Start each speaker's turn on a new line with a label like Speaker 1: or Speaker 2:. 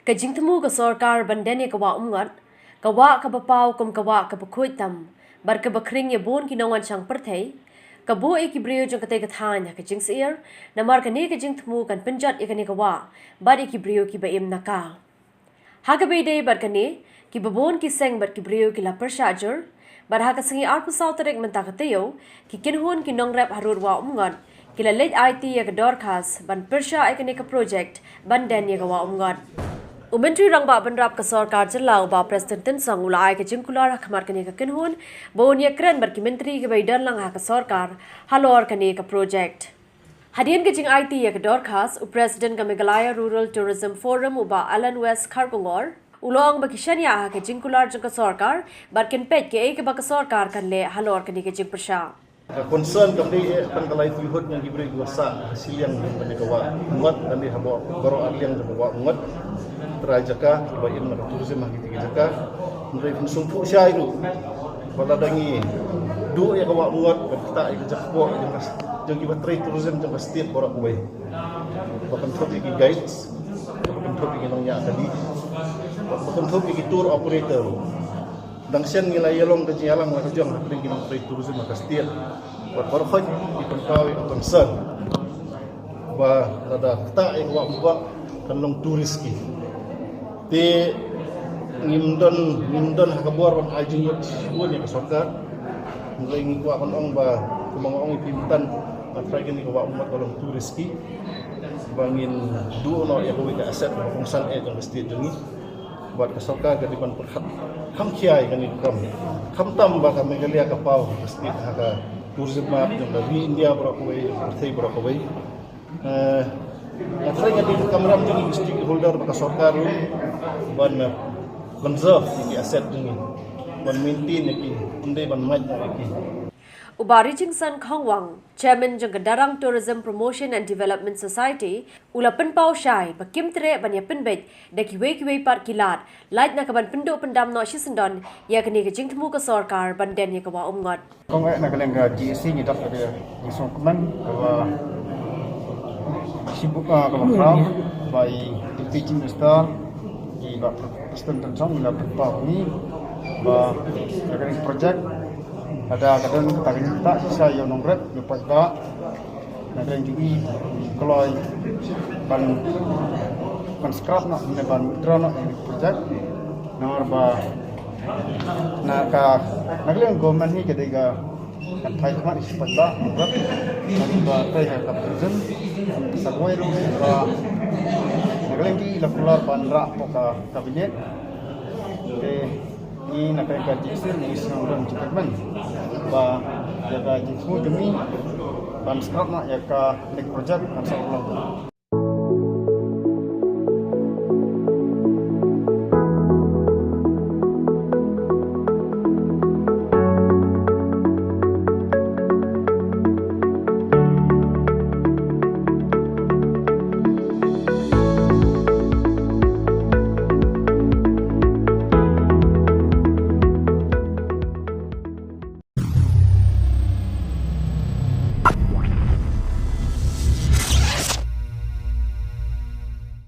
Speaker 1: Ka jingthmu ka sorkar bandene kawa Umngot, kawa ka bapau kum kawa ka khuid tam, bar ka khring ye bon ki nongwan shang pyrthei, ka bo ki briew jong katei thain ka jingsyier, namar ka ne ka jingthmu kan pynjot ne kawa, bar ki briew ki baim naka. Haga bede bar ka ne, ki babon ki seng bar ki briew ki la persajur, bar ha ka sengi arpu sautarek menta kateo, ki Kynhun ki nongrep harur wa Umngot, ki la late IT ya ka RiKhasi ban persha ne ka project ban den ya kawa Umngot. Myntri rangba banrap ka sorkar jelau ba Prestone sang ulai ka Kular khamar kane ka Kynhun bo Iakren bar ki Myntri ke bai dan lang ha ka sorkar Halor kane ka project. Hadian ka jing IT ya ka RiKhasi President ka Meghalaya Rural Tourism Forum uba Alan West Kharkongor ulong ba kishania ha ka Kular jong ka sorkar bar ken pet ke ba ka sorkar kan le Halor kane ka jing persha.
Speaker 2: Concern kami pangkalay tuhod ng libre guwasa hasilyan ng panikawa Umngot kami habo baro aliang ng bawa Umngot teraja ka bayin na tourism makikita ka ndray sumpu siya itu wala dangi do ya kawa Umngot kita ikajak po yung iba trade tourism ng state baro kuway bakang topi ki guides bakang topi ki nongya kadi bakang topi ki tour operator dang siyan nila yalong kajiyalang mga kajang nakling ginang trade tourism na kastil buat barokhoy ipangkawi ang concern ba nada kita ay wak kanong turis ki ti ngimdon hakabuar wan ajingot suwan ya kasorkar mulai ngikuha kanong ba kumangong ipimtan at ragin ni wak umat kalong turis ki bangin duo no ya kuwi ka aset kung san e ang kastil dungi buat kasorkar kadipan perhat kam kiai kan kam tamba ka Meghalaya ka pau pasti ka tourism map jong dari India berakaway pyrthei berakaway atray nga di kamram jong stakeholder ka sorkar ban conserve ki asset jong ban maintain ki unde ban maj ki
Speaker 1: Ubari Jingsan Khongwang, Chairman jong Darang Tourism Promotion and Development Society, ulapan pau syai, bakim tere banya penbet, daki wei par kilat, light na kaban pendo pendam no shisendon, ya kene ke jingthmu ka sorkar banden ya kawa Umngot.
Speaker 3: Kong na kaleng ka GSC ni dak ada isong keman kawa sibuk kawa kraw by teaching minister di ba Prestone tentang la pau ni ba kaleng project ada kadang ketagihan kita sisa yang nongret lupa kita ada juga kalau ban scrap nak ban drone nak project nomor ba nak naglang government ni ketika katei kemana sepeda nongret nanti ba thain ka prison sagway ru ba naglang di Kular ban rak poka kabinet ni nak kaya jingsyier ni seorang gentleman ba jaga jingthmu demi ban scrap nak ya ka project kan sa ulang